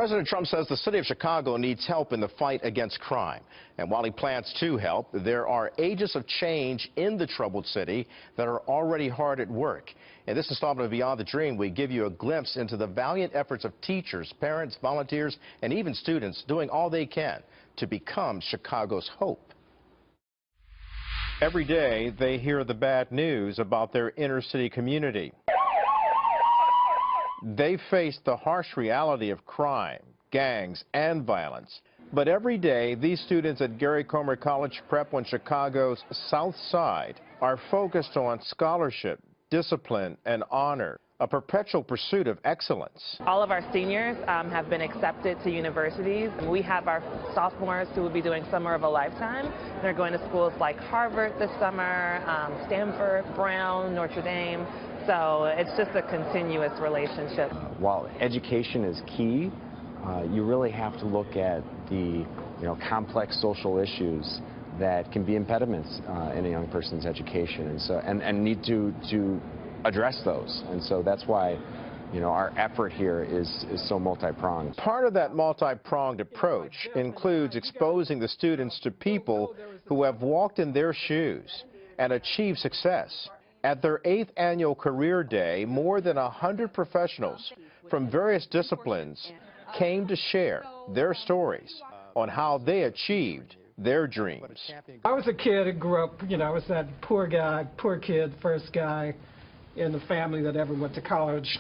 President Trump says the city of Chicago needs help in the fight against crime. And while he plans to help, there are agents of change in the troubled city that are already hard at work. In this installment of Beyond the Dream, we give you a glimpse into the valiant efforts of teachers, parents, volunteers, and even students doing all they can to become Chicago's hope. Every day, they hear the bad news about their inner city community. They face the harsh reality of crime, gangs, and violence. But every day, these students at Gary Comer College Prep on Chicago's South Side are focused on scholarship, discipline, and honor, a perpetual pursuit of excellence. All of our seniors have been accepted to universities. We have our sophomores who will be doing Summer of a Lifetime. They're going to schools like Harvard this summer, Stanford, Brown, Notre Dame. So it's just a continuous relationship. While education is key, you really have to look at the complex social issues that can be impediments in a young person's education, and need to address those. And so that's why our effort here is so multi-pronged. Part of that multi-pronged approach includes exposing the students to people who have walked in their shoes and achieved success. At their 8th annual Career Day, more than 100 professionals from various disciplines came to share their stories on how they achieved their dreams. I was a kid who grew up, I was that poor kid, first guy in the family that ever went to college.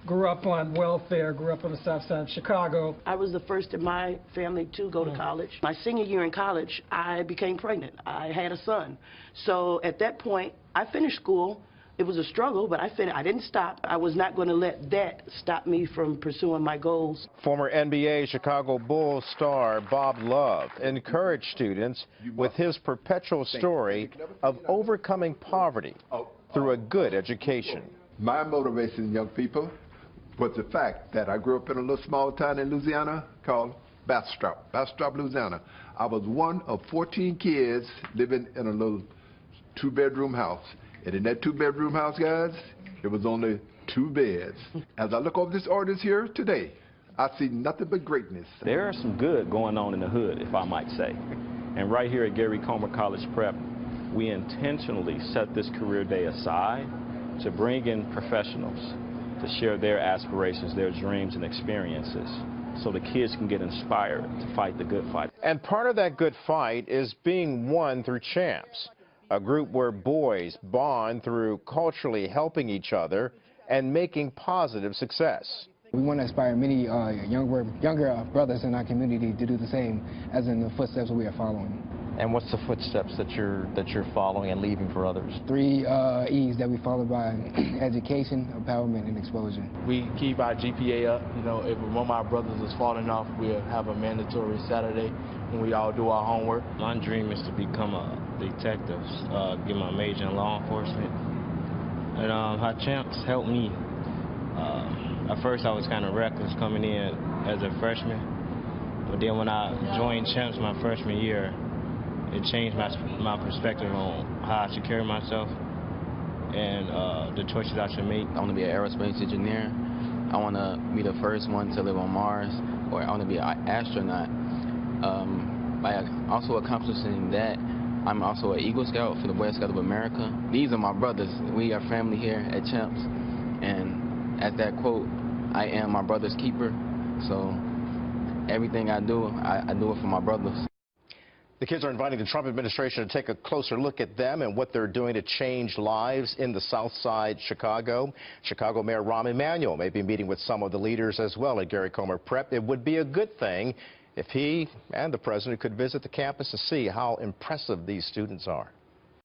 Grew up on welfare, grew up on the south side of Chicago. I was the first in my family to go to college. My senior year in college, I became pregnant. I had a son. So at that point, I finished school. It was a struggle, but I didn't stop. I was not going to let that stop me from pursuing my goals. Former NBA Chicago Bulls star Bob Love encouraged students with his perpetual story of overcoming poverty through a good education. My motivation, young people, was the fact that I grew up in a little small town in Louisiana called Bastrop, Louisiana. I was one of 14 kids living in a little 2-bedroom house. And in that 2-bedroom house, guys, there was only 2 beds. As I look over this audience here today, I see nothing but greatness. There is some good going on in the hood, if I might say. And right here at Gary Comer College Prep, we intentionally set this career day aside to bring in professionals to share their aspirations, their dreams and experiences, so the kids can get inspired to fight the good fight. And part of that good fight is being won through Champs, a group where boys bond through culturally helping each other and making positive success. We want to inspire many younger brothers in our community to do the same as in the footsteps we are following. And what's the footsteps that you're following and leaving for others? 3 E's that we follow by: education, empowerment, and exposure. We keep our GPA up. If one of our brothers is falling off, we'll have a mandatory Saturday when we all do our homework. My dream is to become a detective, get my major in law enforcement. And how Champs helped me. At first I was kind of reckless coming in as a freshman, but then when I joined Champs my freshman year, it changed my perspective on how I should carry myself and the choices I should make. I want to be an aerospace engineer. I want to be the first one to live on Mars, or I want to be an astronaut. By also accomplishing that, I'm also an Eagle Scout for the Boy Scouts of America. These are my brothers. We are family here at Champs, and as that quote, I am my brother's keeper. So everything I do it for my brothers. The kids are inviting the Trump administration to take a closer look at them and what they're doing to change lives in the South Side Chicago. Chicago Mayor Rahm Emanuel may be meeting with some of the leaders as well at Gary Comer Prep. It would be a good thing if he and the president could visit the campus to see how impressive these students are.